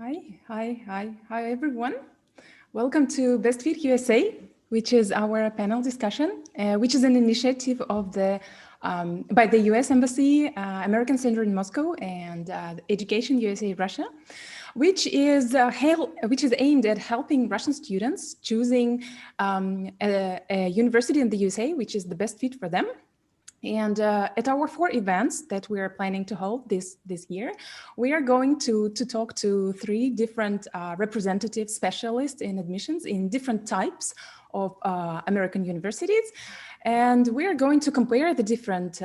Hi, everyone. Welcome to Best Fit USA, which is our panel discussion, which is an initiative of by the U.S. Embassy, American Center in Moscow, and Education USA Russia, which is aimed at helping Russian students choosing a university in the USA, which is the best fit for them. And at our 4 events that we are planning to hold this year, we are going to talk to 3 different representative specialists in admissions in different types of American universities. And we are going to compare the different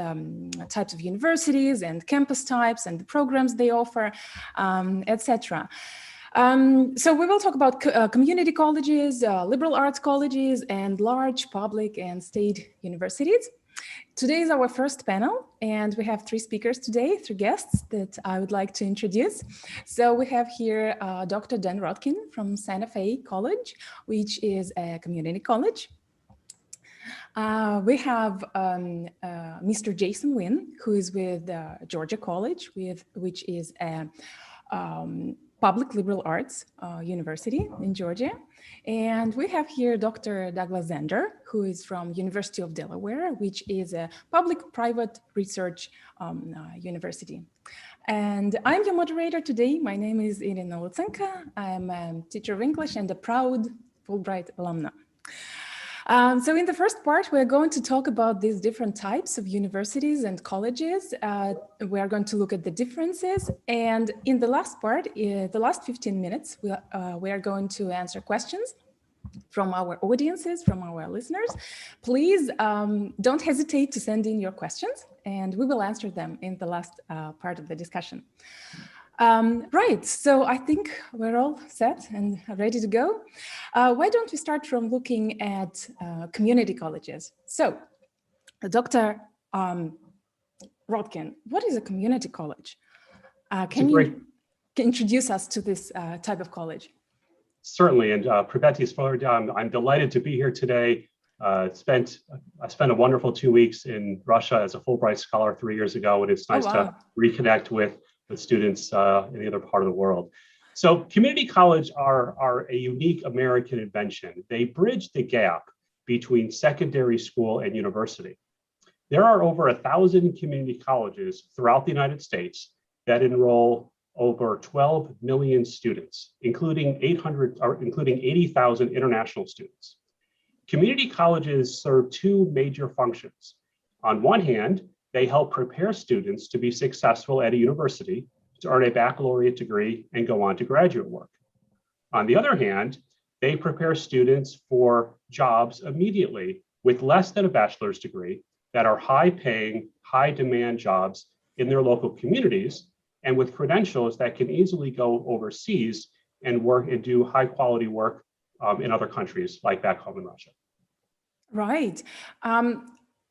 types of universities and campus types and the programs they offer, etc. So we will talk about community colleges, liberal arts colleges, and large public and state universities. Today is our first panel, and we have 3 speakers today, 3 guests that I would like to introduce. So we have here Dr. Dan Rodkin from Santa Fe College, which is a community college. We have Mr. Jason Wynn, who is with Georgia College, which is a public liberal arts university in Georgia. And we have here Dr. Douglas Zander, who is from University of Delaware, which is a public-private research university. And I'm your moderator today. My name is Irina Lutsenko. I'm a teacher of English and a proud Fulbright alumna. So in the first part, we're going to talk about these different types of universities and colleges. We are going to look at the differences. And in the last part, the last 15 minutes, we are going to answer questions from our audiences, from our listeners. Please don't hesitate to send in your questions, and we will answer them in the last part of the discussion. Right, so I think we're all set and ready to go. Why don't we start from looking at community colleges? So, Dr. Rodkin, what is a community college? Can you introduce us to this type of college? Certainly, and Privetis, I'm delighted to be here today. I spent a wonderful 2 weeks in Russia as a Fulbright scholar 3 years ago, and it's nice to reconnect with students in the other part of the world. So community college are a unique American invention. They bridge the gap between secondary school and university. There are over 1,000 community colleges throughout the United States that enroll over 12 million students, including 80,000 international students. Community colleges serve 2 major functions. On one hand, they help prepare students to be successful at a university, to earn a baccalaureate degree and go on to graduate work. On the other hand, they prepare students for jobs immediately with less than a bachelor's degree that are high-paying, high-demand jobs in their local communities, and with credentials that can easily go overseas and work and do high-quality work in other countries, like back home in Russia. Right.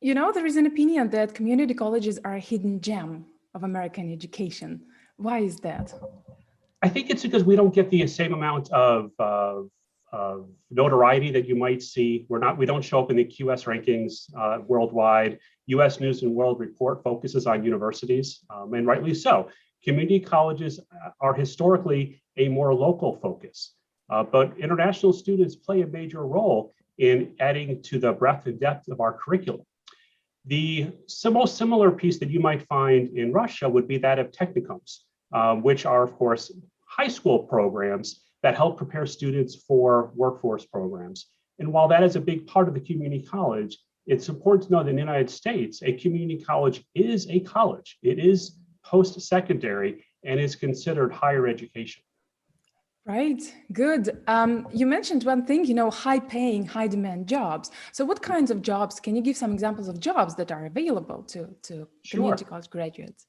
You know, there is an opinion that community colleges are a hidden gem of American education. Why is that? I think it's because we don't get the same amount of notoriety that you might see. We don't show up in the QS rankings worldwide. U.S. News and World Report focuses on universities, and rightly so. Community colleges are historically a more local focus, but international students play a major role in adding to the breadth and depth of our curriculum. The most similar piece that you might find in Russia would be that of technicums, which are, of course, high school programs that help prepare students for workforce programs. And while that is a big part of the community college, it's important to know that in the United States, a community college is a college. It is post-secondary and is considered higher education. Right, good. You mentioned one thing, you know, high-paying, high-demand jobs. So what kinds of jobs, can you give some examples of jobs that are available to community college graduates?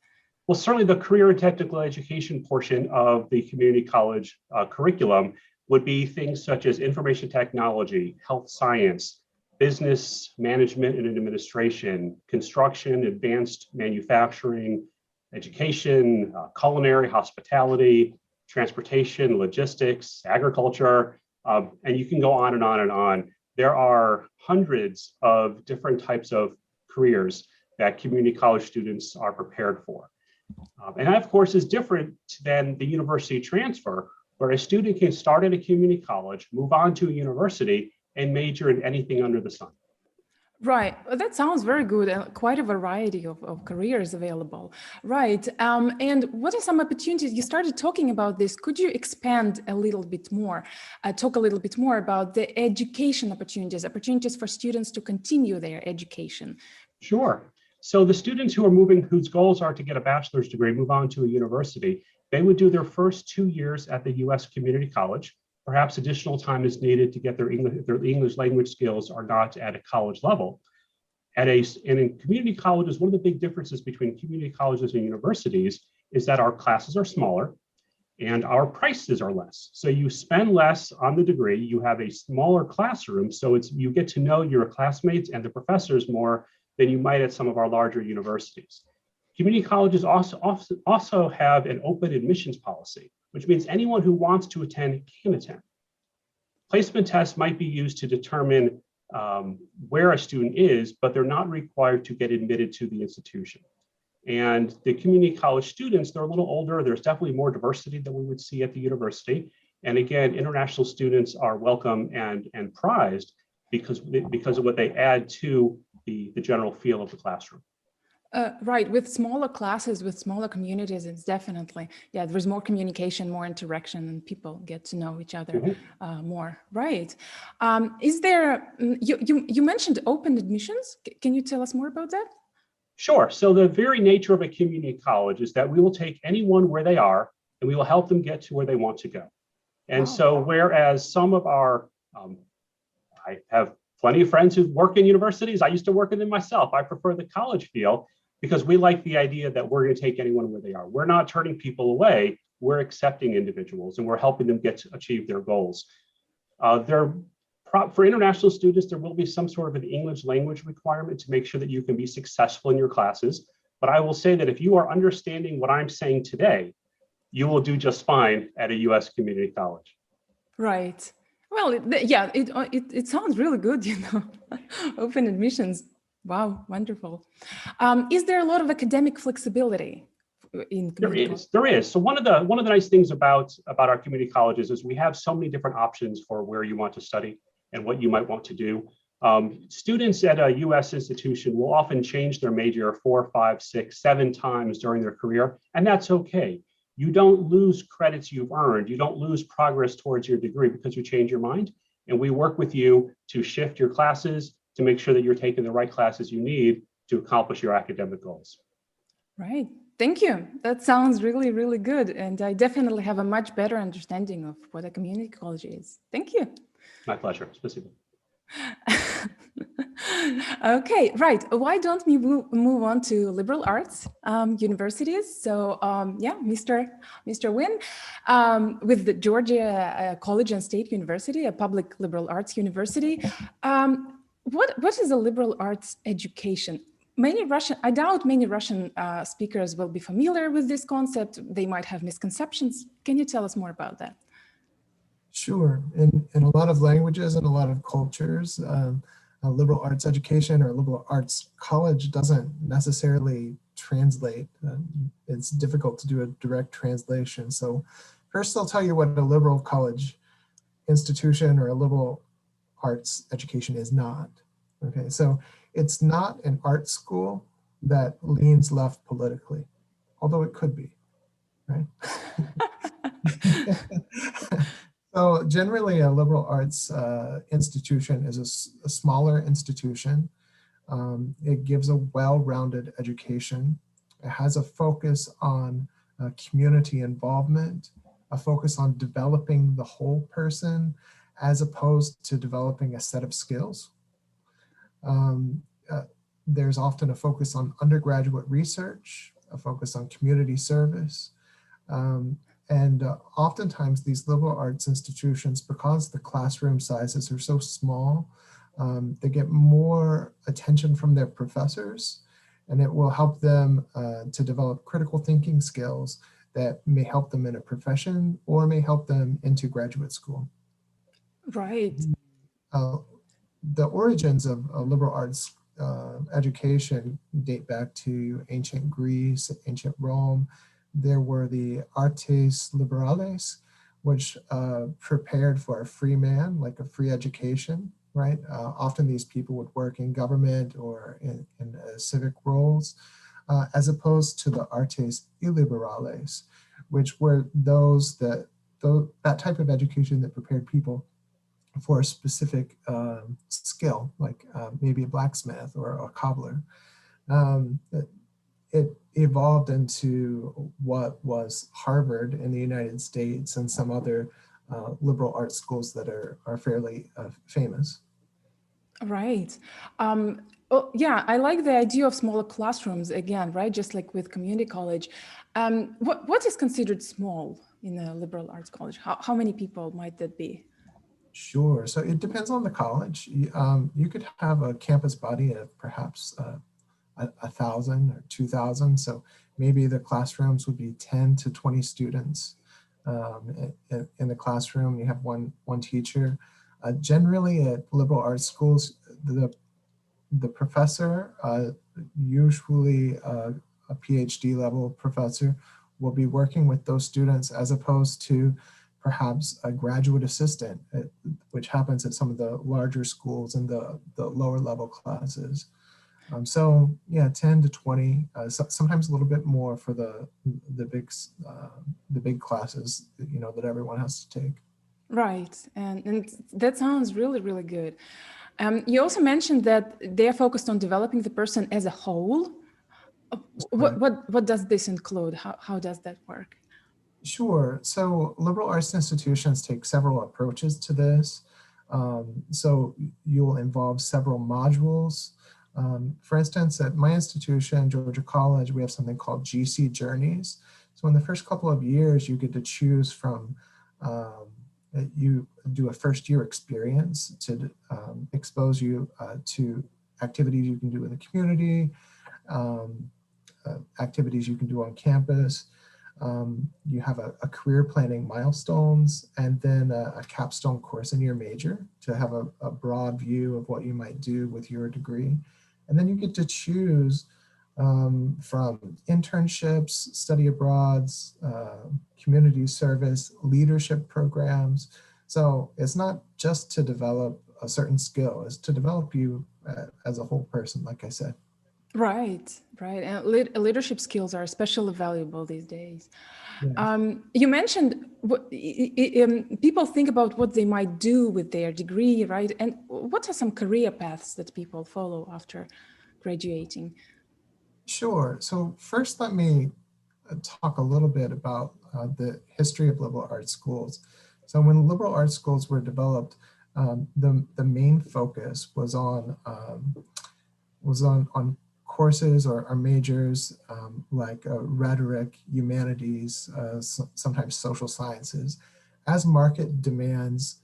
Well, certainly the career and technical education portion of the community college curriculum would be things such as information technology, health science, business management and administration, construction, advanced manufacturing, education, culinary, hospitality, transportation, logistics, agriculture, and you can go on and on and on. There are hundreds of different types of careers that community college students are prepared for. And that, of course, is different than the university transfer, where a student can start at a community college, move on to a university, and major in anything under the sun. Right. Well, that sounds very good. Quite a variety of careers available. Right. And what are some opportunities? You started talking about this. Could you expand a little bit more, talk a little bit more about the education opportunities for students to continue their education? Sure. So the students who are moving, whose goals are to get a bachelor's degree, move on to a university, they would do their first 2 years at the U.S. community college. Perhaps additional time is needed to get their English language skills are not at a college level. And in community colleges, one of the big differences between community colleges and universities is that our classes are smaller and our prices are less. So you spend less on the degree, you have a smaller classroom, so you get to know your classmates and the professors more than you might at some of our larger universities. Community colleges also have an open admissions policy, which means anyone who wants to attend can attend. Placement tests might be used to determine where a student is, but they're not required to get admitted to the institution. And the community college students, they're a little older. There's definitely more diversity than we would see at the university. And again, international students are welcome and prized because of what they add to the general feel of the classroom. Right, with smaller classes, with smaller communities, it's definitely, yeah, there's more communication, more interaction, and people get to know each other more. Right. Is there, you mentioned open admissions. Can you tell us more about that? Sure. So the very nature of a community college is that we will take anyone where they are and we will help them get to where they want to go. And so whereas some of our, I have plenty of friends who work in universities. I used to work in them myself. I prefer the college feel because we like the idea that we're going to take anyone where they are. We're not turning people away. We're accepting individuals and we're helping them get to achieve their goals. For international students, there will be some sort of an English language requirement to make sure that you can be successful in your classes. But I will say that if you are understanding what I'm saying today, you will do just fine at a US community college. Right. Well, it sounds really good, you know, open admissions. Wow, wonderful. Is there a lot of academic flexibility in community colleges? There is. So one of the nice things about our community colleges is we have so many different options for where you want to study and what you might want to do. Students at a US institution will often change their major 4, 5, 6, 7 times during their career, and that's okay. You don't lose credits you've earned. You don't lose progress towards your degree because you change your mind. And we work with you to shift your classes to make sure that you're taking the right classes you need to accomplish your academic goals. Right. Thank you. That sounds really, really good. And I definitely have a much better understanding of what a community college is. Thank you. My pleasure. Спасибо. Okay, right. Why don't we move on to liberal arts universities? So yeah, Mr. Wynn, with the Georgia College and State University, a public liberal arts university. What is a liberal arts education? I doubt many Russian speakers will be familiar with this concept. They might have misconceptions. Can you tell us more about that? Sure. In a lot of languages and a lot of cultures, a liberal arts education or a liberal arts college doesn't necessarily translate. It's difficult to do a direct translation. So first I'll tell you what a liberal college institution or a liberal arts education is not. Okay, so it's not an art school that leans left politically, although it could be, right? So generally, a liberal arts institution is a smaller institution. It gives a well-rounded education. It has a focus on community involvement, a focus on developing the whole person, as opposed to developing a set of skills. There's often a focus on undergraduate research, a focus on community service. And oftentimes these liberal arts institutions, because the classroom sizes are so small, they get more attention from their professors, and it will help them to develop critical thinking skills that may help them in a profession or may help them into graduate school. Right. The origins of liberal arts education date back to ancient Greece, ancient Rome. There were the artes liberales, which prepared for a free man, like a free education, right? Often these people would work in government or in civic roles, as opposed to the artes illiberales, which were that type of education that prepared people for a specific skill, like maybe a blacksmith or a cobbler. It evolved into what was Harvard in the United States and some other liberal arts schools that are fairly famous. Right. Oh, yeah, I like the idea of smaller classrooms again, right? Just like with community college. What is considered small in a liberal arts college? How many people might that be? Sure. So it depends on the college. You could have a campus body of perhaps 1,000 or 2,000. So maybe the classrooms would be 10 to 20 students in the classroom. You have one teacher. Generally at liberal arts schools, the professor, usually a PhD level professor, will be working with those students as opposed to perhaps a graduate assistant, which happens at some of the larger schools and the lower level classes. So yeah, 10 to 20, sometimes a little bit more for the big classes, that everyone has to take. Right, and that sounds really, really good. You also mentioned that they are focused on developing the person as a whole. What does this include? How does that work? Sure. So liberal arts institutions take several approaches to this. So you'll involve several modules. For instance, at my institution, Georgia College, we have something called GC Journeys. So in the first couple of years, you get to choose from, you do a first year experience to expose you to activities you can do in the community, activities you can do on campus. You have a career planning milestones, and then a capstone course in your major to have a broad view of what you might do with your degree. And then you get to choose from internships, study abroads, community service, leadership programs. So it's not just to develop a certain skill, it's to develop you as a whole person, like I said. Right. And leadership skills are especially valuable these days. Yeah. You mentioned people think about what they might do with their degree, right? And what are some career paths that people follow after graduating? Sure. So first, let me talk a little bit about the history of liberal arts schools. So when liberal arts schools were developed, the main focus was on courses or majors like rhetoric, humanities, sometimes social sciences. As market demands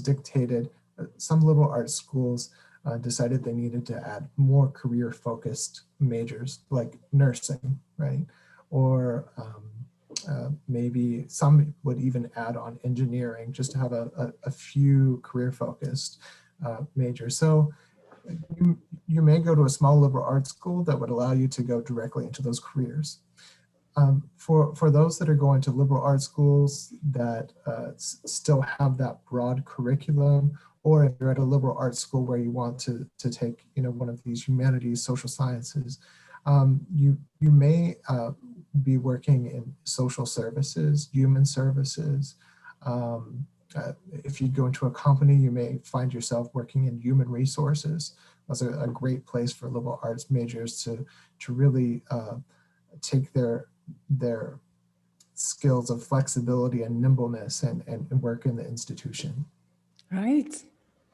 dictated, some liberal arts schools decided they needed to add more career-focused majors like nursing, right? Or maybe some would even add on engineering just to have a few career-focused majors. So you may go to a small liberal arts school that would allow you to go directly into those careers. For those that are going to liberal arts schools that still have that broad curriculum, or if you're at a liberal arts school where you want to take one of these humanities, social sciences, you may be working in social services, human services. If you go into a company, you may find yourself working in human resources. That's a great place for liberal arts majors to really take their skills of flexibility and nimbleness and work in the institution. Right.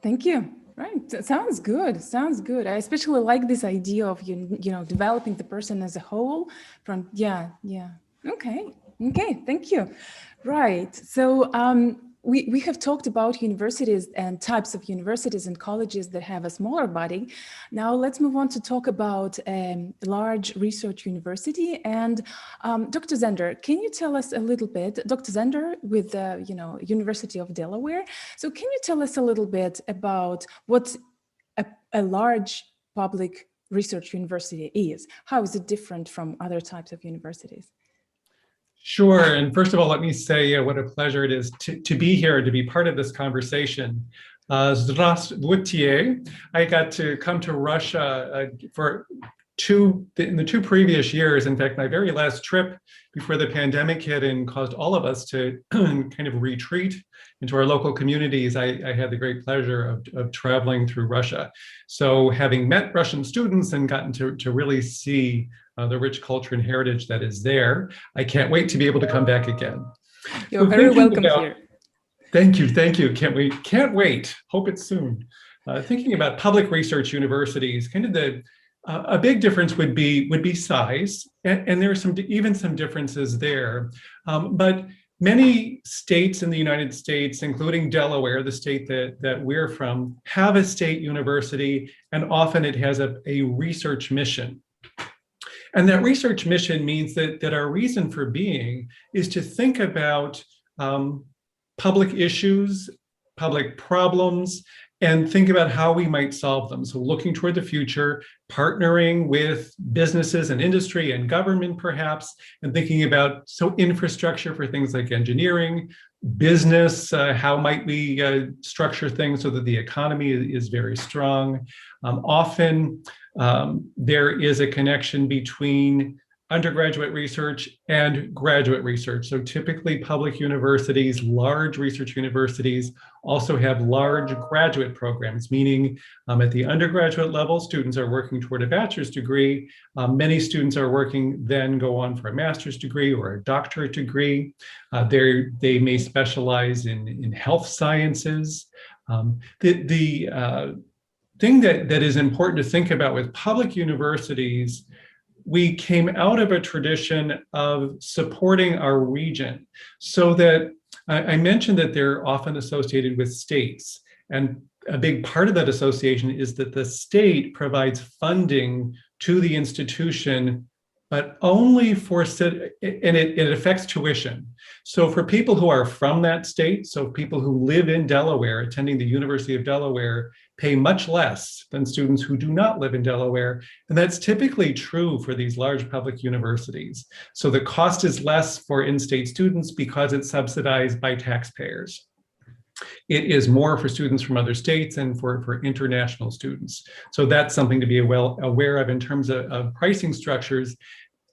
Thank you. Right. That sounds good. Sounds good. I especially like this idea of, developing the person as a whole from, yeah. Okay. Thank you. Right. So we have talked about universities and types of universities and colleges that have a smaller body. Now let's move on to talk about a large research university. And Dr. Zender, can you tell us a little bit, Dr. Zender with the University of Delaware. So can you tell us a little bit about what a large public research university is? How is it different from other types of universities? Sure. And first of all, let me say what a pleasure it is to be here, to be part of this conversation. Здравствуйте. I got to come to Russia in the 2 previous years. In fact, my very last trip before the pandemic hit and caused all of us to kind of retreat into our local communities, I had the great pleasure of traveling through Russia. So having met Russian students and gotten to really see the rich culture and heritage that is there, I can't wait to be able to come back again. You're very welcome here. Thank you. Can't wait. Hope it's soon. Thinking about public research universities, kind of a big difference would be size, and there are even some differences there. But many states in the United States, including Delaware, the state that we're from, have a state university, and often it has a research mission. And that research mission means that our reason for being is to think about public issues, public problems, and think about how we might solve them. So looking toward the future, partnering with businesses and industry and government perhaps, and thinking about infrastructure for things like engineering, business, how might we structure things so that the economy is very strong. Often there is a connection between undergraduate research and graduate research. So typically public universities, large research universities, also have large graduate programs, meaning at the undergraduate level, students are working toward a bachelor's degree. Many students are working, then go on for a master's degree or a doctorate degree. They may specialize in health sciences. The thing that is important to think about with public universities, we came out of a tradition of supporting our region, so that I mentioned that they're often associated with states. And a big part of that association is that the state provides funding to the institution, but only and it affects tuition. So for people who are from that state, so people who live in Delaware, attending the University of Delaware, pay much less than students who do not live in Delaware. And that's typically true for these large public universities. So the cost is less for in-state students because it's subsidized by taxpayers. It is more for students from other states and for international students. So that's something to be aware of in terms of pricing structures.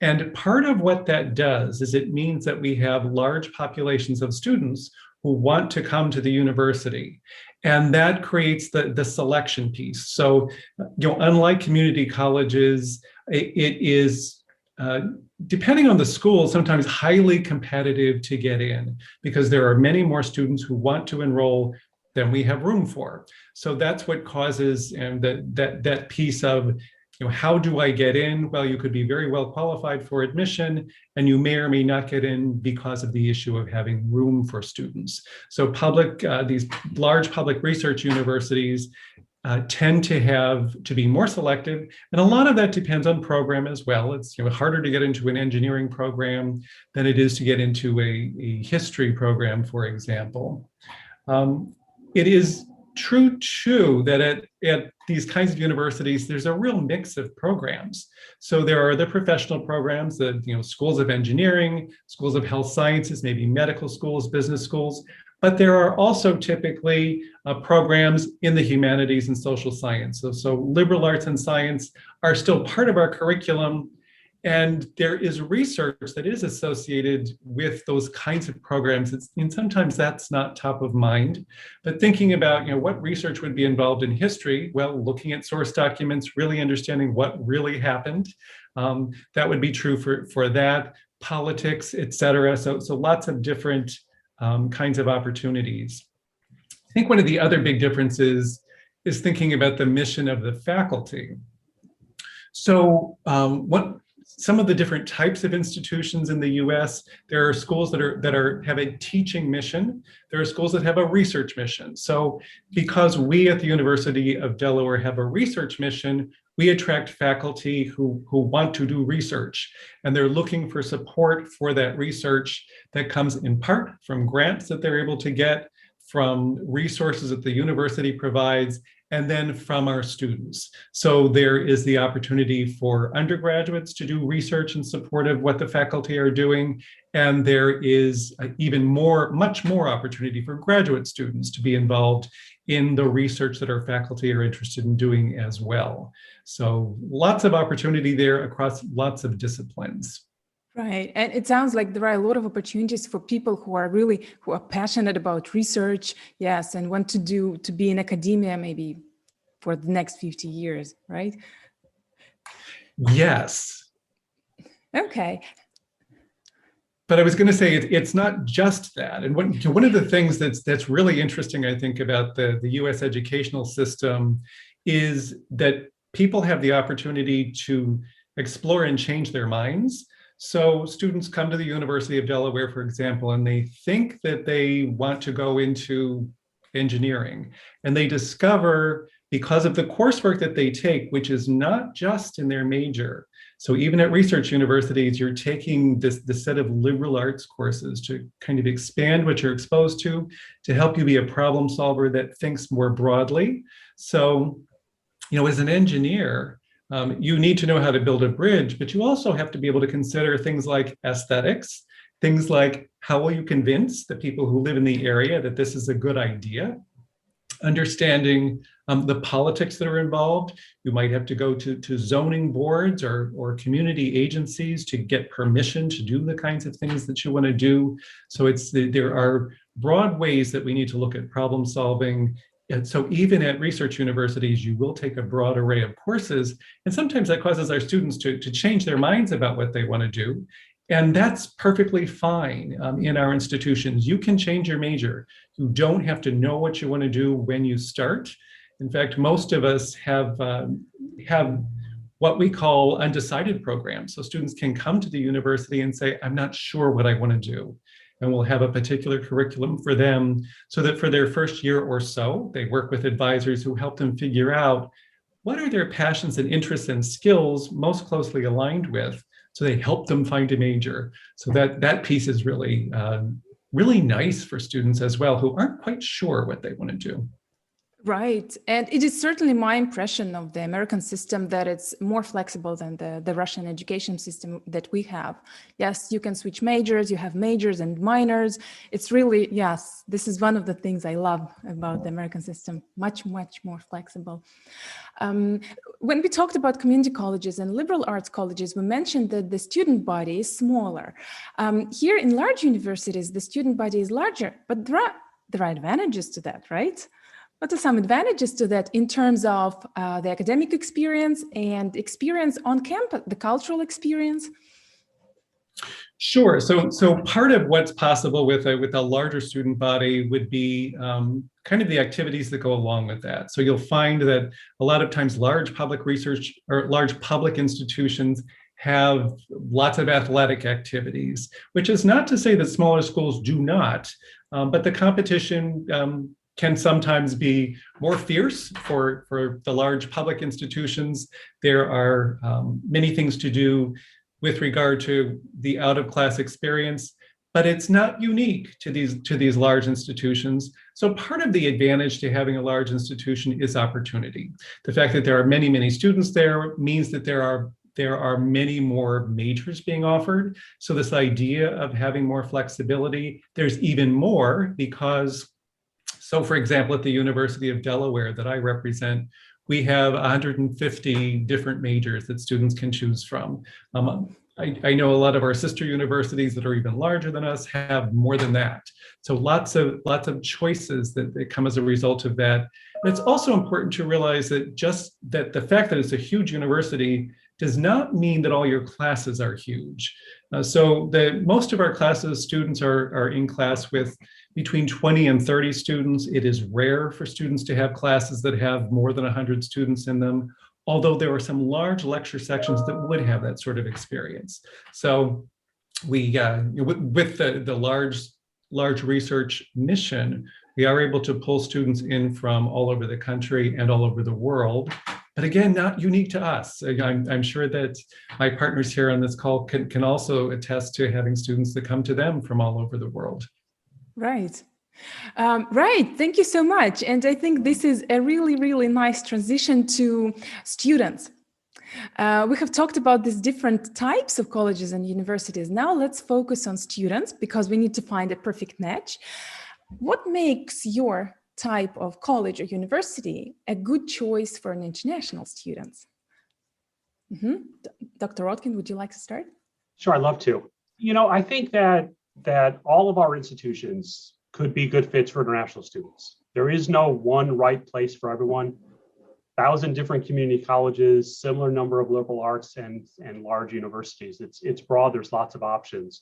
And part of what that does is it means that we have large populations of students who want to come to the university. And that creates the selection piece. So, unlike community colleges, it is, depending on the school, sometimes highly competitive to get in, because there are many more students who want to enroll than we have room for. So that's what causes that piece of, how do I get in? Well, you could be very well qualified for admission, and you may or may not get in because of the issue of having room for students. So these large public research universities tend to be more selective, and a lot of that depends on program as well. It's harder to get into an engineering program than it is to get into a history program, for example. It is true too that at these kinds of universities, there's a real mix of programs. So there are the professional programs, the schools of engineering, schools of health sciences, maybe medical schools, business schools, but there are also typically programs in the humanities and social science. So liberal arts and science are still part of our curriculum, and there is research that is associated with those kinds of programs. And sometimes that's not top of mind, but thinking about what research would be involved in history, well, looking at source documents, really understanding what really happened. That would be true for that, politics, et cetera. So lots of different kinds of opportunities. I think one of the other big differences is thinking about the mission of the faculty. So some of the different types of institutions in the US, there are schools that have a teaching mission. There are schools that have a research mission. So because we at the University of Delaware have a research mission, we attract faculty who want to do research, and they're looking for support for that research that comes in part from grants that they're able to get, from resources that the university provides, and then from our students. So there is the opportunity for undergraduates to do research in support of what the faculty are doing. And there is much more opportunity for graduate students to be involved in the research that our faculty are interested in doing as well. So lots of opportunity there across lots of disciplines. Right. And it sounds like there are a lot of opportunities for people who are passionate about research, yes, and want to be in academia maybe for the next 50 years, right? Yes. Okay. But I was going to say it's not just that. And one of the things that's really interesting, I think, about the US educational system is that people have the opportunity to explore and change their minds. So students come to the University of Delaware, for example, and they think that they want to go into engineering. And they discover, because of the coursework that they take, which is not just in their major. So even at research universities, you're taking this set of liberal arts courses to kind of expand what you're exposed to help you be a problem solver that thinks more broadly. So, as an engineer, you need to know how to build a bridge, but you also have to be able to consider things like aesthetics, things like how will you convince the people who live in the area that this is a good idea, understanding the politics that are involved. You might have to go to zoning boards or community agencies to get permission to do the kinds of things that you want to do. So there are broad ways that we need to look at problem solving. And so even at research universities, you will take a broad array of courses, and sometimes that causes our students to change their minds about what they want to do. And that's perfectly fine in our institutions. You can change your major. You don't have to know what you want to do when you start. In fact, most of us have what we call undecided programs. So students can come to the university and say, I'm not sure what I want to do. And we'll have a particular curriculum for them so that for their first year or so, they work with advisors who help them figure out what are their passions and interests and skills most closely aligned with. So they help them find a major. So that piece is really, really nice for students as well who aren't quite sure what they want to do. Right. And it is certainly my impression of the American system that it's more flexible than the Russian education system that we have. Yes, you can switch majors, you have majors and minors. It's really, yes, this is one of the things I love about the American system, much, much more flexible. When we talked about community colleges and liberal arts colleges, we mentioned that the student body is smaller. Here in large universities, the student body is larger, but there are advantages to that, right? What are some advantages to that in terms of the academic experience and experience on campus, the cultural experience? Sure. So part of what's possible with a larger student body would be kind of the activities that go along with that. So you'll find that a lot of times large public research or large public institutions have lots of athletic activities, which is not to say that smaller schools do not, but the competition can sometimes be more fierce for the large public institutions. There are many things to do with regard to the out-of-class experience, but it's not unique to these large institutions. So part of the advantage to having a large institution is opportunity. The fact that there are many, many students there means that there are many more majors being offered. So this idea of having more flexibility, there's even more because, so for example, at the University of Delaware that I represent, we have 150 different majors that students can choose from. I know a lot of our sister universities that are even larger than us have more than that. So lots of choices that come as a result of that. And it's also important to realize that just that the fact that it's a huge university does not mean that all your classes are huge. So most of our classes, students are in class with between 20 and 30 students. It is rare for students to have classes that have more than 100 students in them, although there are some large lecture sections that would have that sort of experience. So we, with the large research mission, we are able to pull students in from all over the country and all over the world. But again, not unique to us. I'm sure that my partners here on this call can also attest to having students that come to them from all over the world. Right. Right, thank you so much. And I think this is a really, really nice transition to students. We have talked about these different types of colleges and universities. Now let's focus on students because we need to find a perfect match. What makes your type of college or university a good choice for an international student? Dr. Rodkin, would you like to start? Sure, I'd love to. I think that all of our institutions could be good fits for international students. There is no one right place for everyone. 1,000 different community colleges, similar number of liberal arts and large universities. It's broad, there's lots of options.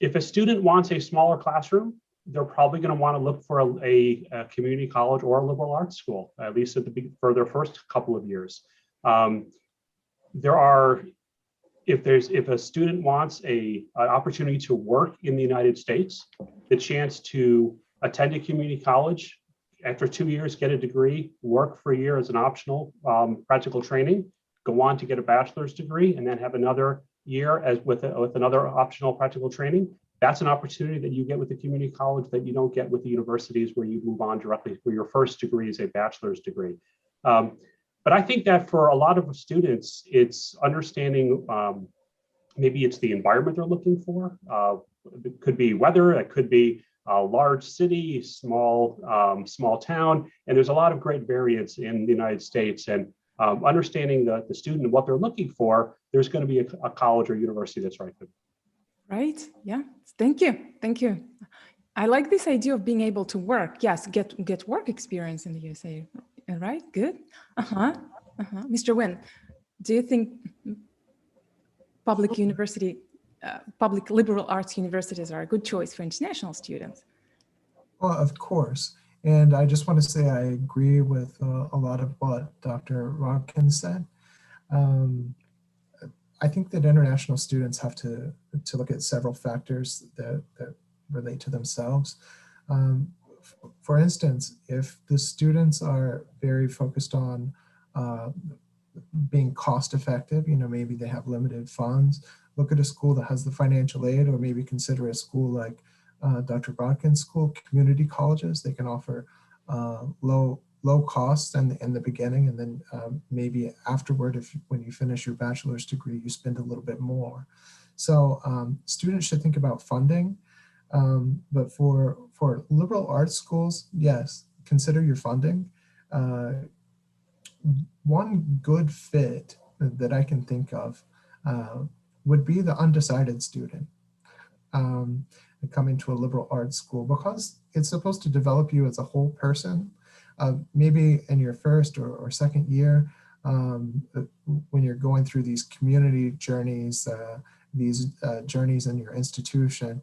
If a student wants a smaller classroom, they're probably going to want to look for a community college or a liberal arts school, at least for their first couple of years. If a student wants an opportunity to work in the United States, the chance to attend a community college, after 2 years, get a degree, work for a year as an optional practical training, go on to get a bachelor's degree, and then have another year with another optional practical training. That's an opportunity that you get with the community college that you don't get with the universities where you move on directly, where your first degree is a bachelor's degree. But I think that for a lot of students, it's understanding, maybe it's the environment they're looking for. It could be weather, it could be a large city, small town, and there's a lot of great variance in the United States. And understanding the student and what they're looking for, there's going to be a college or university that's right for them. Right, yeah, thank you. I like this idea of being able to work. Yes, get work experience in the USA. Right, good. Mr. Nguyen, do you think public liberal arts universities are a good choice for international students? Well, of course. And I just want to say I agree with a lot of what Dr. Rodkin said. I think that international students have to look at several factors that relate to themselves. For instance, if the students are very focused on being cost effective, maybe they have limited funds, look at a school that has the financial aid, or maybe consider a school like Dr. Brodkin's school, community colleges. They can offer low costs in the beginning, and then maybe afterward, when you finish your bachelor's degree, you spend a little bit more. So students should think about funding, but for liberal arts schools, yes, consider your funding. One good fit that I can think of would be the undecided student coming to a liberal arts school, because it's supposed to develop you as a whole person. Maybe in your first or second year, when you're going through these community journeys, these journeys in your institution,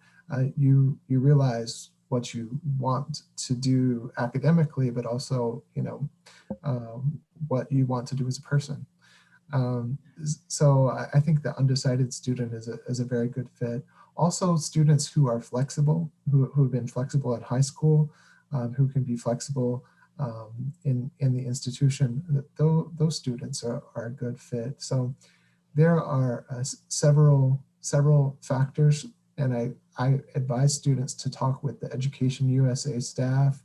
you realize what you want to do academically, but also, what you want to do as a person. So I think the undecided student is a very good fit. Also, students who are flexible, who've been flexible at high school, who can be flexible in the institution, those students are a good fit. So there are several factors, and I advise students to talk with the Education USA staff,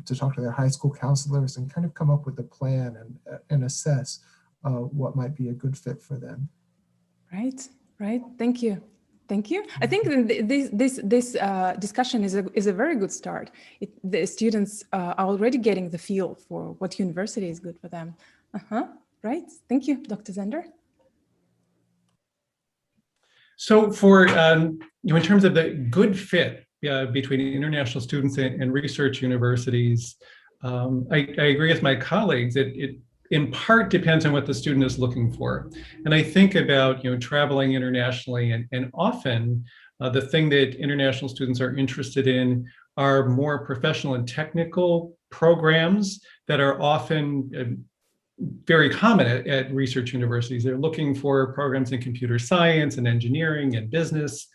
to talk to their high school counselors, and kind of come up with a plan and assess what might be a good fit for them. Right. Thank you. I think this discussion is a very good start. The students are already getting the feel for what university is good for them. Right. Thank you, Dr. Zender. So for, in terms of the good fit between international students and research universities, I agree with my colleagues. It in part depends on what the student is looking for. And I think about, traveling internationally, and often the thing that international students are interested in are more professional and technical programs that are often very common at research universities. They're looking for programs in computer science and engineering and business.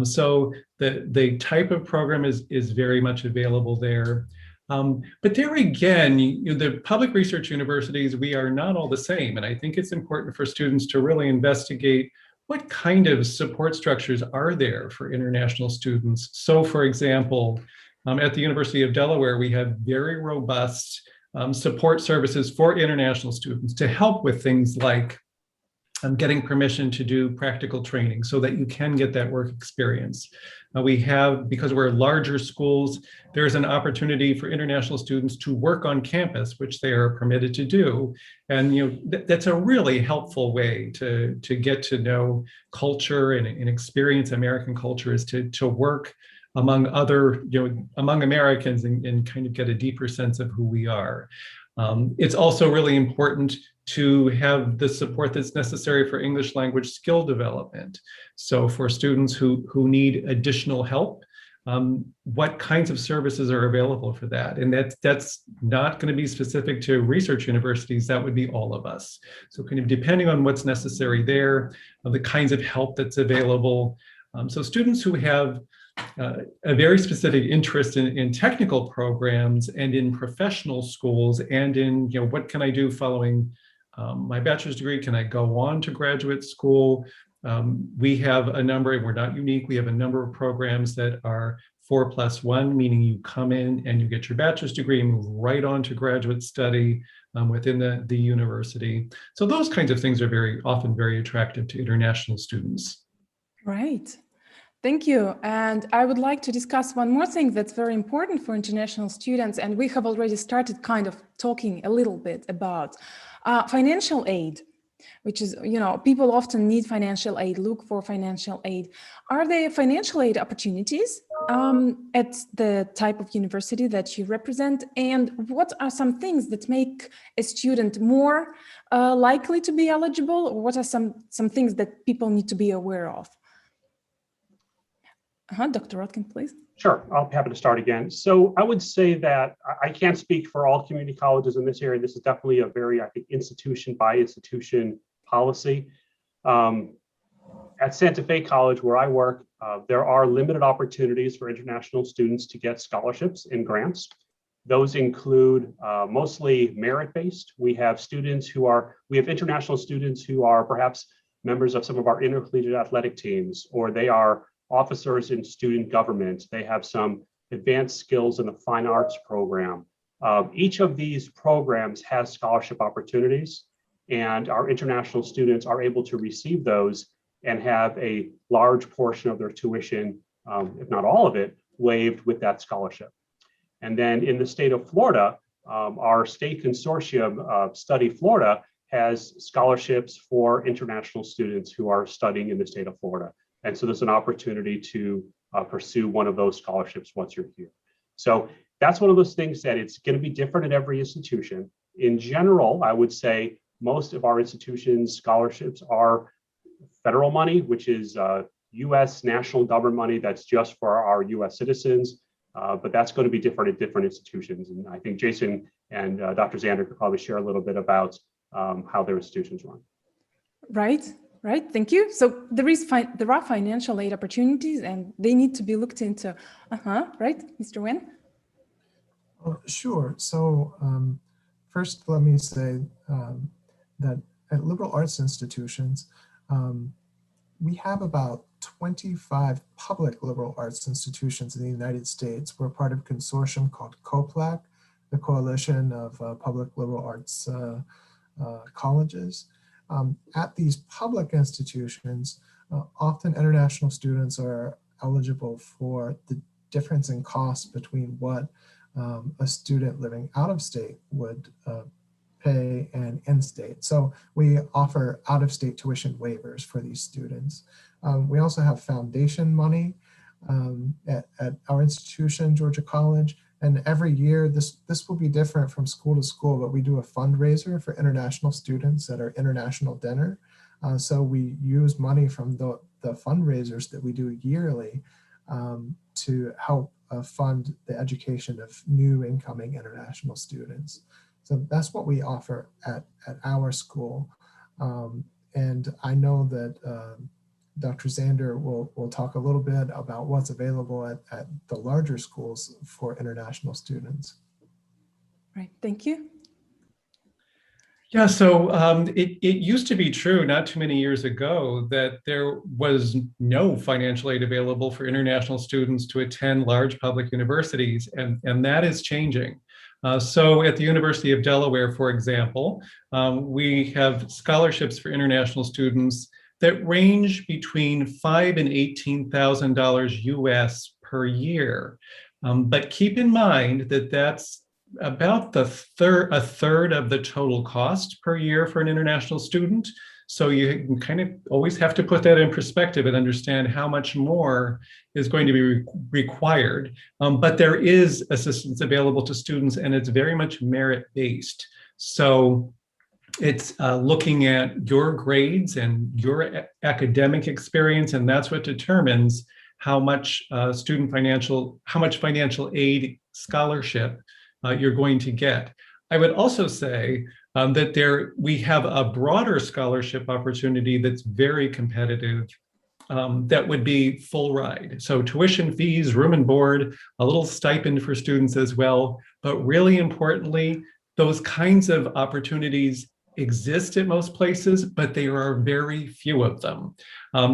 So the type of program is very much available there. But there again, the public research universities, we are not all the same. And I think it's important for students to really investigate what kind of support structures are there for international students? So for example, at the University of Delaware, we have very robust support services for international students to help with things like getting permission to do practical training so that you can get that work experience. We have, because we're larger schools, there's an opportunity for international students to work on campus, which they are permitted to do. And that's a really helpful way to get to know culture and experience American culture, is to work among other, among Americans and kind of get a deeper sense of who we are. It's also really important to have the support that's necessary for English language skill development. So for students who need additional help, what kinds of services are available for that? And that's not going to be specific to research universities, that would be all of us. So kind of depending on what's necessary there, the kinds of help that's available. So students who have a very specific interest in technical programs and in professional schools and in, what can I do following my bachelor's degree? Can I go on to graduate school? We have a number, and we're not unique, we have a number of programs that are 4+1, meaning you come in and you get your bachelor's degree and move right on to graduate study within the university. So those kinds of things are often very attractive to international students. Right. Thank you. And I would like to discuss one more thing that's very important for international students, and we have already started kind of talking a little bit about financial aid, which is, people often need financial aid, look for financial aid. Are there financial aid opportunities at the type of university that you represent? And what are some things that make a student more likely to be eligible? Or what are some things that people need to be aware of? Dr. Rotkin, please. Sure, I'll be happy to start again. So I would say that I can't speak for all community colleges in this area. This is definitely a very, I think, institution by institution policy. At Santa Fe College, where I work, there are limited opportunities for international students to get scholarships and grants. Those include mostly merit-based. We have international students who are perhaps members of some of our intercollegiate athletic teams, or they are officers in student government. They have some advanced skills in the fine arts program. Each of these programs has scholarship opportunities, and our international students are able to receive those and have a large portion of their tuition, if not all of it, waived with that scholarship. And then in the state of Florida, our state consortium, Study Florida, has scholarships for international students who are studying in the state of Florida. And so there's an opportunity to pursue one of those scholarships once you're here. So that's one of those things that it's going to be different at every institution. In general, I would say most of our institutions' scholarships are federal money, which is US national government money that's just for our US citizens. But that's going to be different at different institutions. And I think Jason and Dr. Zander could probably share a little bit about how their institutions run. Right. Thank you. So there are financial aid opportunities, and they need to be looked into. Right, Mr. Wen? Sure. So first, let me say that at liberal arts institutions, we have about 25 public liberal arts institutions in the United States. We're part of a consortium called COPLAC, the Coalition of Public Liberal Arts Colleges. At these public institutions, often international students are eligible for the difference in cost between what a student living out of state would pay and in-state. So we offer out-of-state tuition waivers for these students. We also have foundation money at our institution, Georgia College. And every year, this will be different from school to school, but we do a fundraiser for international students at our international dinner. So we use money from the fundraisers that we do yearly to help fund the education of new incoming international students. So that's what we offer at our school. And I know that Dr. Zander will talk a little bit about what's available at the larger schools for international students. Right, thank you. Yeah, so it used to be true not too many years ago that there was no financial aid available for international students to attend large public universities, and that is changing. So at the University of Delaware, for example, we have scholarships for international students that range between $5,000 and $18,000 US per year. But keep in mind that that's about a third of the total cost per year for an international student. So you kind of always have to put that in perspective and understand how much more is going to be required. But there is assistance available to students, and it's very much merit-based. So it's looking at your grades and your academic experience, and that's what determines how much financial aid scholarship you're going to get. I would also say that we have a broader scholarship opportunity that's very competitive. That would be full ride. So tuition fees, room and board, a little stipend for students as well. But really importantly, those kinds of opportunities exist at most places, but there are very few of them.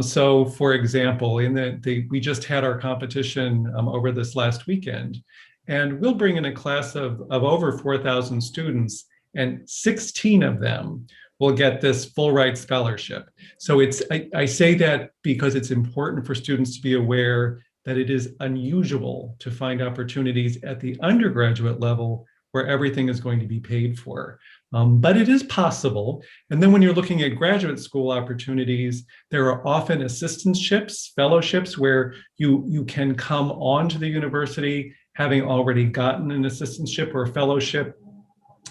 So for example, we just had our competition over this last weekend, and we'll bring in a class of over 4,000 students, and 16 of them will get this full ride scholarship. So I say that because it's important for students to be aware that it is unusual to find opportunities at the undergraduate level where everything is going to be paid for. But it is possible. And then when you're looking at graduate school opportunities, there are often assistantships, fellowships, where you can come on to the university having already gotten an assistantship or a fellowship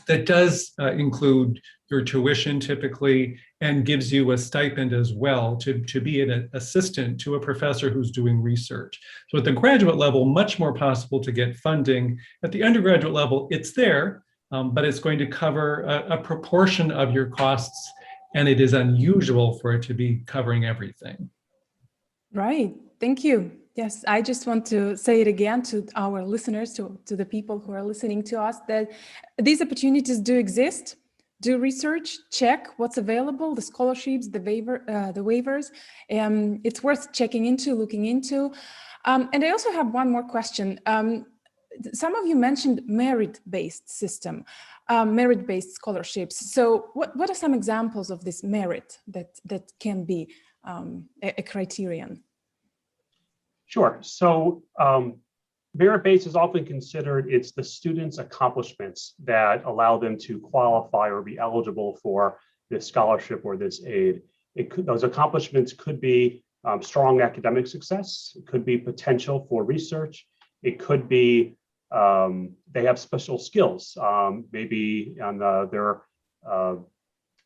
that does include your tuition typically, and gives you a stipend as well to be an assistant to a professor who's doing research. So at the graduate level, much more possible to get funding. At the undergraduate level, it's there, but it's going to cover a proportion of your costs, and it is unusual for it to be covering everything. Right, thank you. Yes, I just want to say it again to our listeners, to the people who are listening to us, that these opportunities do exist. Do research, check what's available, the scholarships, the waivers. It's worth checking into, looking into. And I also have one more question. Some of you mentioned merit-based system, merit-based scholarships. So what are some examples of this merit that can be a criterion? Sure. So merit-based is often considered, it's the student's accomplishments that allow them to qualify or be eligible for this scholarship or this aid. Those accomplishments could be strong academic success. It could be potential for research. It could be they have special skills. Maybe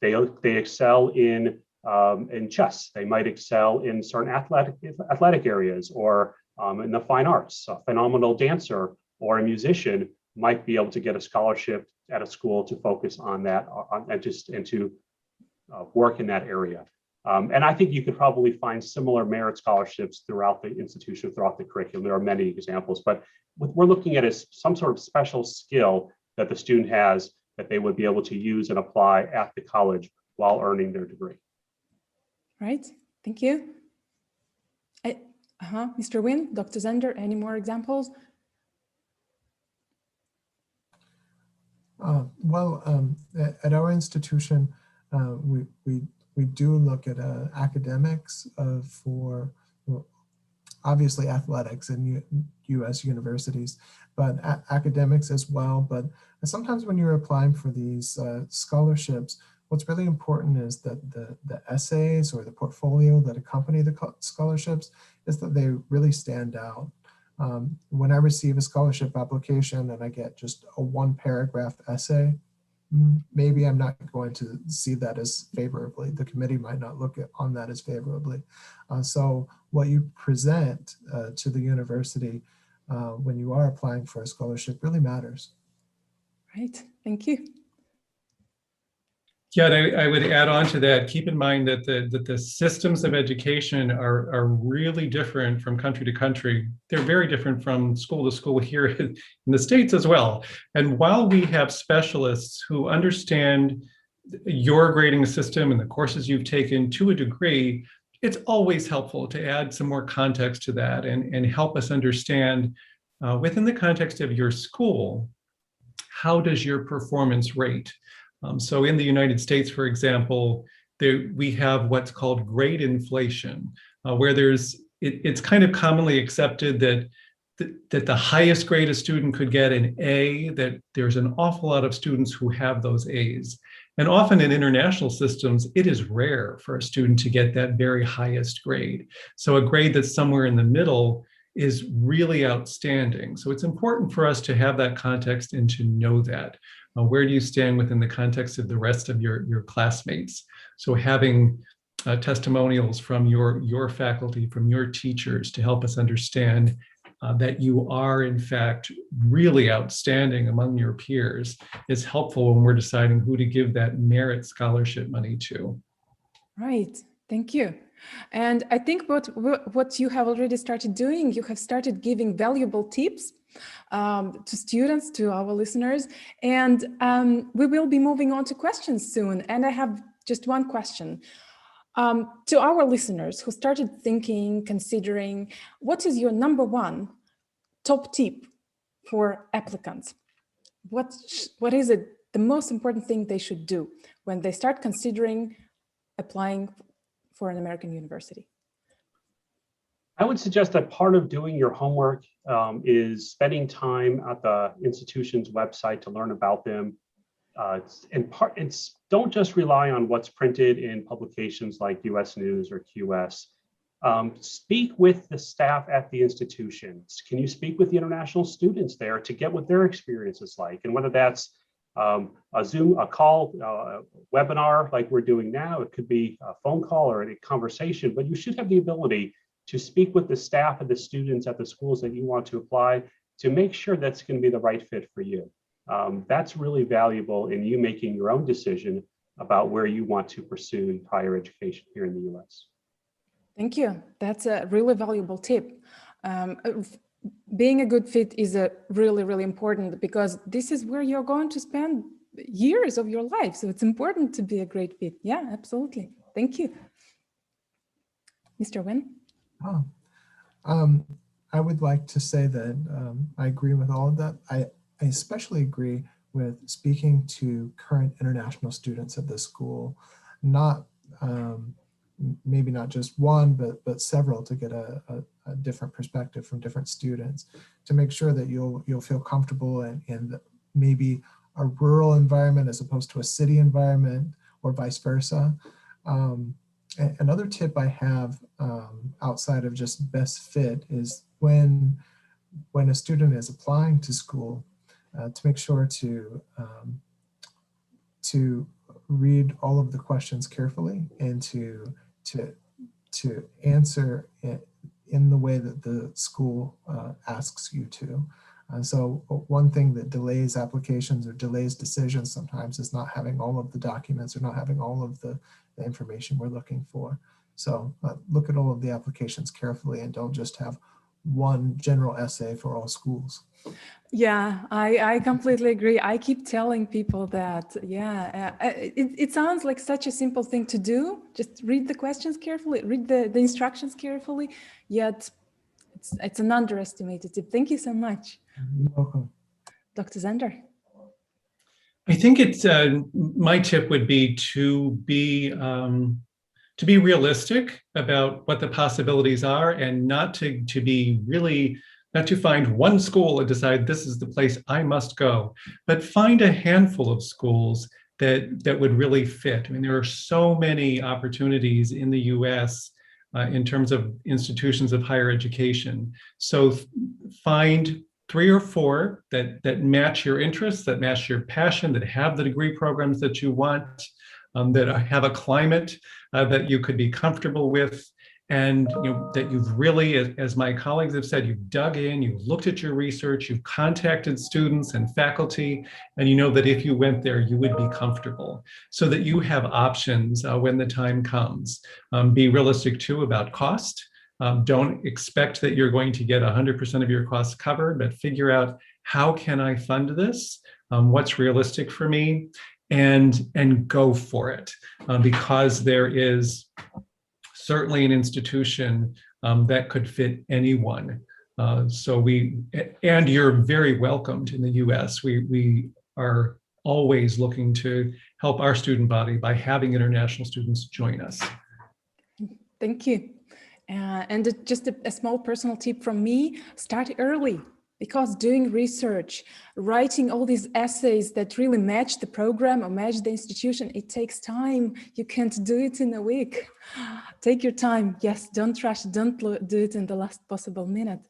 they excel in chess. They might excel in certain athletic areas, or in the fine arts. A phenomenal dancer or a musician might be able to get a scholarship at a school to focus on that and to work in that area. And I think you could probably find similar merit scholarships throughout the institution, throughout the curriculum. There are many examples, but what we're looking at is some sort of special skill that the student has that they would be able to use and apply at the college while earning their degree. Right, thank you. Mr. Wynn, Dr. Zender, any more examples? At our institution, we do look at academics for obviously athletics in U.S. universities, but academics as well. But sometimes when you're applying for these scholarships, what's really important is that the essays or the portfolio that accompany the scholarships is that they really stand out. When I receive a scholarship application and I get just a one-paragraph essay, maybe I'm not going to see that as favorably. The committee might not look on that as favorably. So what you present to the university when you are applying for a scholarship really matters. Right, thank you. Yeah, and I would add on to that, keep in mind that the systems of education are really different from country to country. They're very different from school to school here in the States as well. And while we have specialists who understand your grading system and the courses you've taken to a degree, it's always helpful to add some more context to that and help us understand within the context of your school, how does your performance rate? So in the United States, for example, we have what's called grade inflation, where it's kind of commonly accepted that the highest grade a student could get, an A, that there's an awful lot of students who have those A's. And often in international systems, it is rare for a student to get that very highest grade. So a grade that's somewhere in the middle is really outstanding. So it's important for us to have that context and to know that. Where do you stand within the context of the rest of your classmates? So having testimonials from your faculty, from your teachers to help us understand that you are in fact really outstanding among your peers is helpful when we're deciding who to give that merit scholarship money to. Right, thank you. And I think what you have already started doing, you have started giving valuable tips to students, to our listeners, and we will be moving on to questions soon. And I have just one question. To our listeners who started thinking, considering, what is your number one top tip for applicants? What is it, the most important thing they should do when they start considering applying for an American university? I would suggest that part of doing your homework is spending time at the institution's website to learn about them. Don't just rely on what's printed in publications like US News or QS. Speak with the staff at the institutions. Can you speak with the international students there to get what their experience is like? And whether that's a Zoom, a call, a webinar like we're doing now, it could be a phone call or a conversation, but you should have the ability to speak with the staff and the students at the schools that you want to apply to make sure that's going to be the right fit for you. That's really valuable in you making your own decision about where you want to pursue higher education here in the US. Thank you. That's a really valuable tip. Being a good fit is really, really important because this is where you're going to spend years of your life. So it's important to be a great fit. Yeah, absolutely. Thank you. Mr. Wen? I would like to say that I agree with all of that. I especially agree with speaking to current international students at the school, not maybe not just one, but several, to get a different perspective from different students, to make sure that you'll feel comfortable in maybe a rural environment as opposed to a city environment, or vice versa. Another tip I have outside of just best fit is when a student is applying to school, to make sure to read all of the questions carefully and to answer it in the way that the school asks you to. So one thing that delays applications or delays decisions sometimes is not having all of the documents or not having all of the information we're looking for. So look at all of the applications carefully and don't just have one general essay for all schools. Yeah, I completely agree. I keep telling people that, yeah, it sounds like such a simple thing to do. Just read the questions carefully, read the instructions carefully, yet it's an underestimated tip. Thank you so much. You're welcome. Dr. Zander. I think it's my tip would be to be realistic about what the possibilities are, and not to find one school and decide this is the place I must go, but find a handful of schools that would really fit. I mean, there are so many opportunities in the US in terms of institutions of higher education. So find 3 or 4 that match your interests, that match your passion, that have the degree programs that you want, that have a climate that you could be comfortable with, and that you've really, as my colleagues have said, you've dug in, you've looked at your research, you've contacted students and faculty, and you know that if you went there, you would be comfortable, so that you have options when the time comes. Be realistic too about cost. Don't expect that you're going to get 100% of your costs covered, but figure out, how can I fund this? What's realistic for me? and go for it, because there is certainly an institution that could fit anyone. And you're very welcomed in the US. We are always looking to help our student body by having international students join us. Thank you. And just a small personal tip from me, start early, because doing research, writing all these essays that really match the program or match the institution, it takes time. You can't do it in a week. Take your time. Yes, don't rush, don't do it in the last possible minute.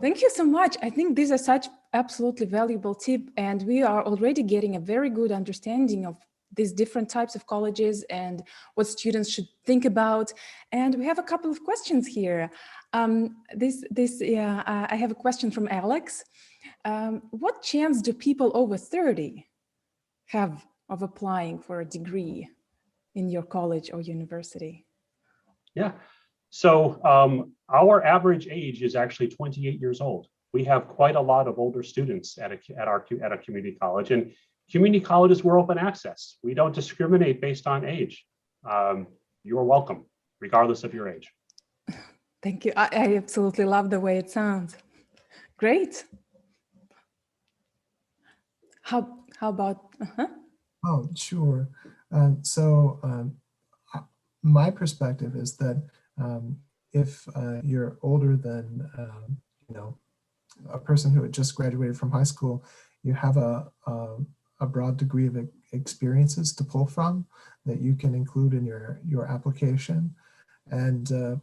Thank you so much. I think these are such absolutely valuable tips, and we are already getting a very good understanding of these different types of colleges and what students should think about. And we have a couple of questions here. I have a question from Alex. What chance do people over 30 have of applying for a degree in your college or university? Yeah, so our average age is actually 28 years old. We have quite a lot of older students at a community college, and community colleges were open access. We don't discriminate based on age. You're welcome, regardless of your age. Thank you. I absolutely love the way it sounds. Great. How about? Oh, sure. My perspective is that if you're older than a person who had just graduated from high school, you have a broad degree of experiences to pull from that you can include in your application. And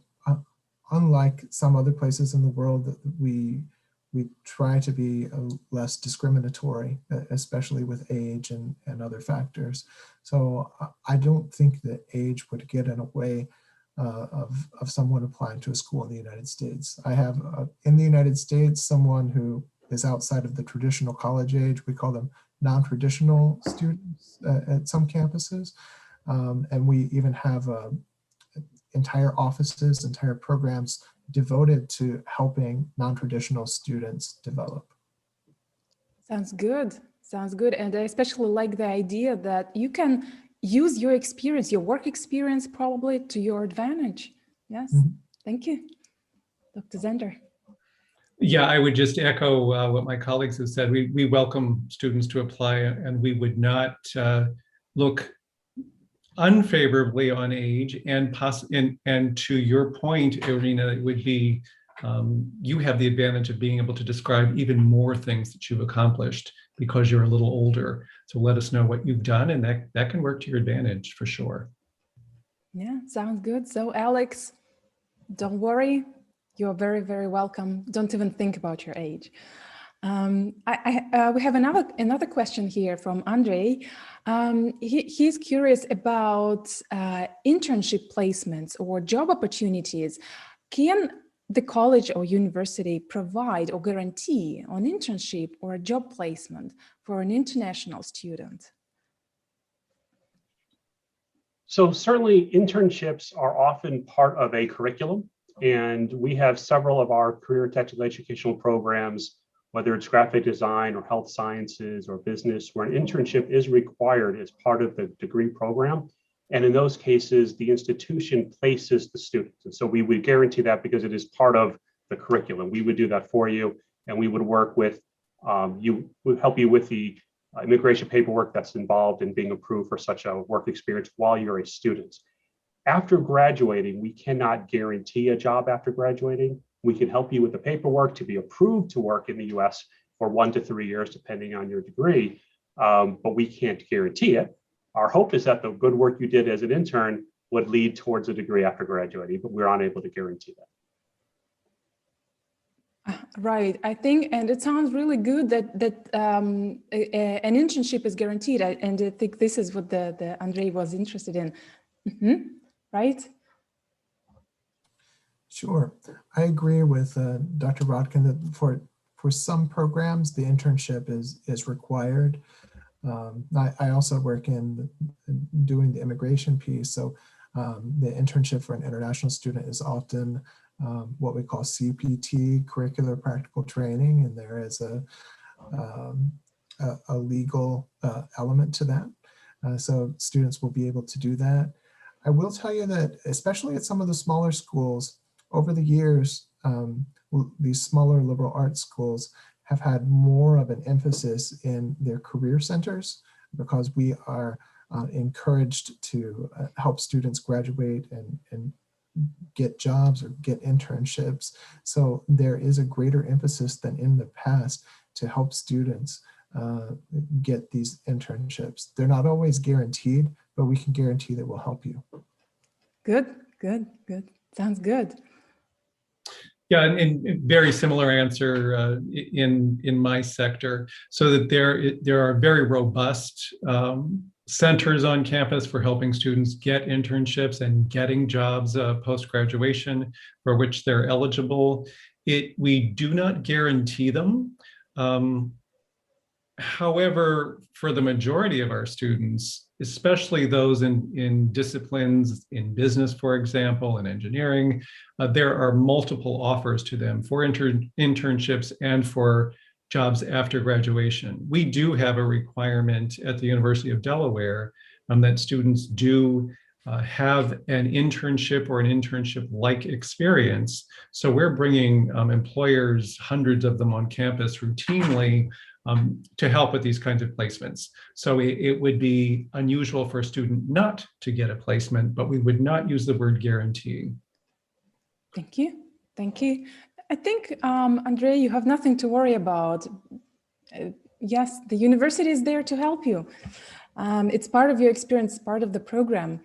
unlike some other places in the world, we try to be less discriminatory, especially with age and other factors. So I don't think that age would get in a way of someone applying to a school in the United States. I have in the United States someone who is outside of the traditional college age. We call them non-traditional students at some campuses. And we even have entire offices, entire programs devoted to helping non-traditional students develop. Sounds good. Sounds good. And I especially like the idea that you can use your experience, your work experience, probably to your advantage. Yes. Mm-hmm. Thank you. Dr. Zender. Yeah, I would just echo what my colleagues have said. We welcome students to apply, and we would not look unfavorably on age, and to your point, Irina, it would be you have the advantage of being able to describe even more things that you've accomplished because you're a little older. So let us know what you've done, and that can work to your advantage for sure. Yeah, sounds good. So Alex, don't worry, you're very, very welcome. Don't even think about your age. We have another question here from Andre. He's curious about internship placements or job opportunities. Can the college or university provide or guarantee an internship or a job placement for an international student? So certainly internships are often part of a curriculum, and we have several of our career technical educational programs, whether it's graphic design or health sciences or business, where an internship is required as part of the degree program. And in those cases, the institution places the students. And so we would guarantee that because it is part of the curriculum. We would do that for you, and we would work with you, would help you with the immigration paperwork that's involved in being approved for such a work experience while you're a student. After graduating, we cannot guarantee a job after graduating. We can help you with the paperwork to be approved to work in the US for 1 to 3 years, depending on your degree, but we can't guarantee it. Our hope is that the good work you did as an intern would lead towards a degree after graduating, but we're unable to guarantee that. Right, I think, and it sounds really good that an internship is guaranteed, and I think this is what the Andre was interested in, right? Sure, I agree with Dr. Rodkin that for some programs, the internship is required. I also work in doing the immigration piece, so the internship for an international student is often what we call CPT, curricular practical training, and there is a legal element to that. So students will be able to do that. I will tell you that, especially at some of the smaller schools, over the years, these smaller liberal arts schools have had more of an emphasis in their career centers, because we are encouraged to help students graduate and get jobs or get internships. So there is a greater emphasis than in the past to help students get these internships. They're not always guaranteed, but we can guarantee that we'll help you. Good, good, good. Sounds good. Yeah, and very similar answer in my sector, so that there are very robust centers on campus for helping students get internships and getting jobs post-graduation for which they're eligible. We do not guarantee them. However, for the majority of our students, especially those in disciplines in business, for example, and engineering, there are multiple offers to them for internships and for jobs after graduation. We do have a requirement at the University of Delaware that students do have an internship or an internship-like experience. So we're bringing employers, hundreds of them on campus routinely, to help with these kinds of placements. So it would be unusual for a student not to get a placement, but we would not use the word guarantee. Thank you. Thank you. I think, Andrea, you have nothing to worry about. Yes, the university is there to help you. It's part of your experience, part of the program.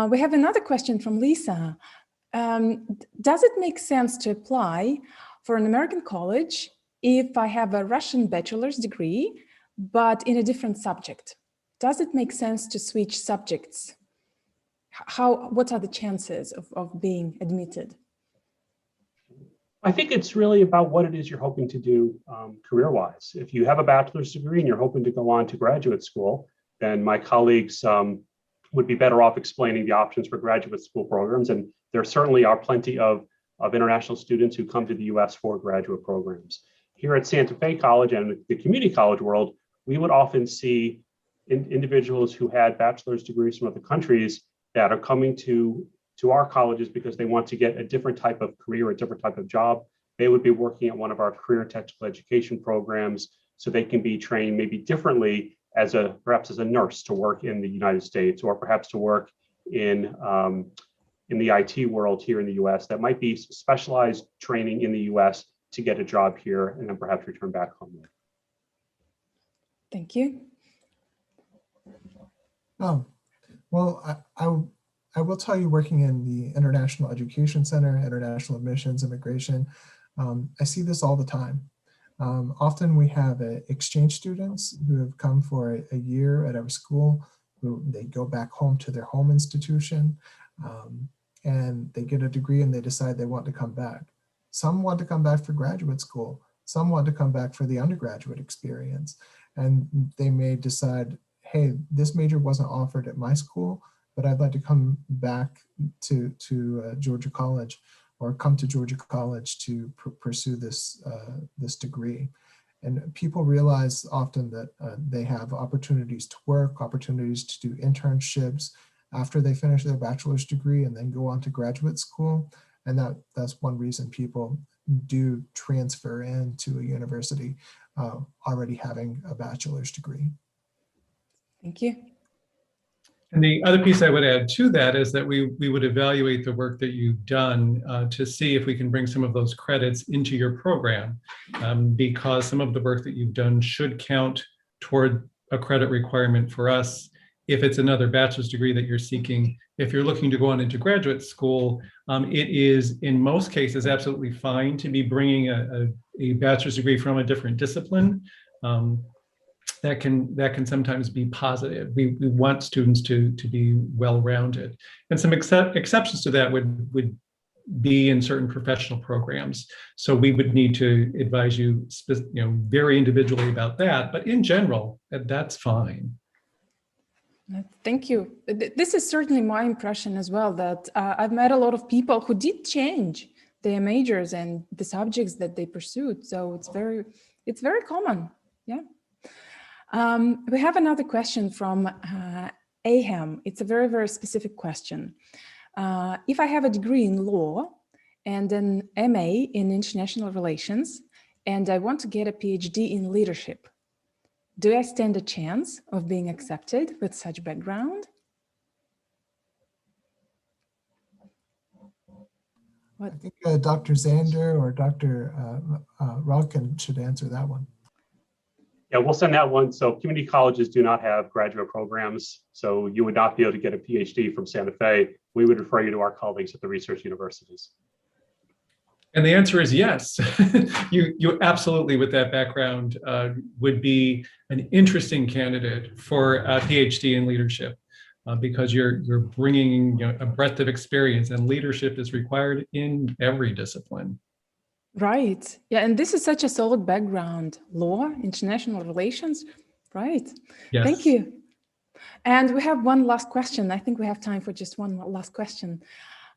We have another question from Lisa. Does it make sense to apply for an American college if I have a Russian bachelor's degree, but in a different subject? Does it make sense to switch subjects? What are the chances of being admitted? I think it's really about what it is you're hoping to do career-wise. If you have a bachelor's degree and you're hoping to go on to graduate school, then my colleagues would be better off explaining the options for graduate school programs. And there certainly are plenty of international students who come to the US for graduate programs. Here at Santa Fe College and the community college world, we would often see individuals who had bachelor's degrees from other countries that are coming to our colleges because they want to get a different type of career, a different type of job. They would be working at one of our career technical education programs, so they can be trained maybe differently perhaps as a nurse to work in the United States, or perhaps to work in the IT world here in the US. That might be specialized training in the US to get a job here and then perhaps return back home. Thank you. Oh, well, I will tell you, working in the International Education Center, International Admissions, Immigration, I see this all the time. Often we have exchange students who have come for a year at our school, who they go back home to their home institution, and they get a degree and they decide they want to come back. Some want to come back for graduate school. Some want to come back for the undergraduate experience. And they may decide, hey, this major wasn't offered at my school, but I'd like to come back to Georgia College, or come to Georgia College to pursue this degree. And people realize often that they have opportunities to work, opportunities to do internships after they finish their bachelor's degree and then go on to graduate school. And that's one reason people do transfer into a university already having a bachelor's degree. Thank you. And the other piece I would add to that is that we would evaluate the work that you've done to see if we can bring some of those credits into your program, because some of the work that you've done should count toward a credit requirement for us. If it's another bachelor's degree that you're seeking, if you're looking to go on into graduate school, it is in most cases absolutely fine to be bringing a bachelor's degree from a different discipline. That can sometimes be positive. We want students to be well-rounded. And some exceptions to that would be in certain professional programs. So we would need to advise you, very individually about that. But in general, that's fine. Thank you. This is certainly my impression as well, that I've met a lot of people who did change their majors and the subjects that they pursued. So it's very common. Yeah. We have another question from Aham. It's a very, very specific question. If I have a degree in law and an MA in international relations, and I want to get a PhD in leadership, do I stand a chance of being accepted with such background? I think Dr. Zander or Dr. Rodkin should answer that one. Yeah, we'll send that one. So community colleges do not have graduate programs. So you would not be able to get a PhD from Santa Fe. We would refer you to our colleagues at the research universities. And the answer is yes. you absolutely, with that background, would be an interesting candidate for a PhD in leadership because you're bringing a breadth of experience, and leadership is required in every discipline. Right. Yeah, and this is such a solid background: law, international relations. Right. Yes. Thank you. And we have one last question. I think we have time for just one last question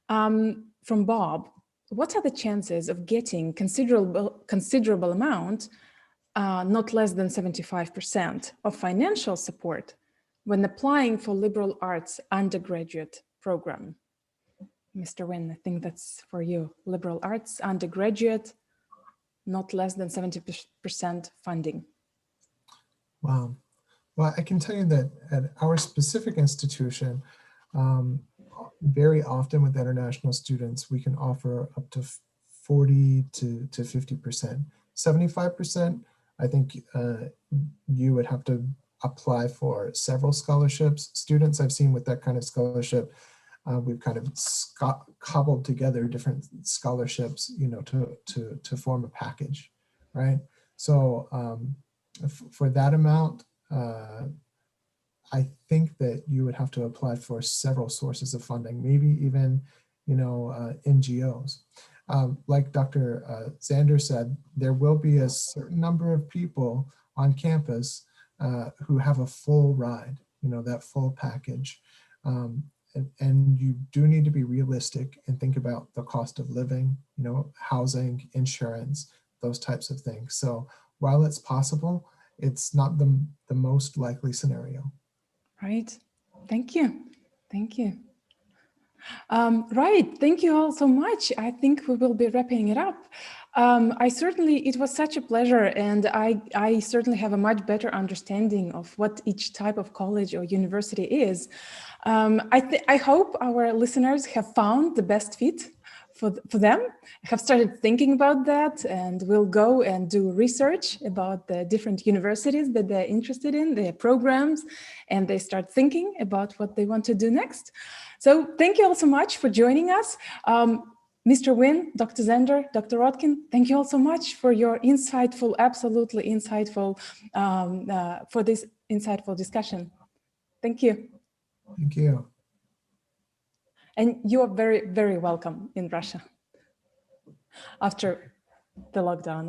from Bob. What are the chances of getting considerable amount, not less than 75% of financial support when applying for liberal arts undergraduate program? Mr. Wynn, I think that's for you. Liberal arts undergraduate, not less than 70% funding. Wow. Well, I can tell you that at our specific institution, very often with international students, we can offer up to 40 to 50%. 75%, I think you would have to apply for several scholarships. Students I've seen with that kind of scholarship, we've kind of cobbled together different scholarships, to form a package, right? So for that amount, I think that you would have to apply for several sources of funding, maybe even, NGOs. Like Dr. Zander said, there will be a certain number of people on campus who have a full ride, that full package. And you do need to be realistic and think about the cost of living, housing, insurance, those types of things. So while it's possible, it's not the most likely scenario. Right. Thank you. Thank you. Right. Thank you all so much. I think we will be wrapping it up. It was such a pleasure, and I certainly have a much better understanding of what each type of college or university is. I hope our listeners have found the best fit for them, have started thinking about that, and will go and do research about the different universities that they're interested in, their programs, and they start thinking about what they want to do next. So thank you all so much for joining us. Mr. Wynn, Dr. Zander, Dr. Rodkin, thank you all so much for your insightful, absolutely insightful, for this insightful discussion. Thank you. Thank you. And you are very, very welcome in Russia after the lockdown.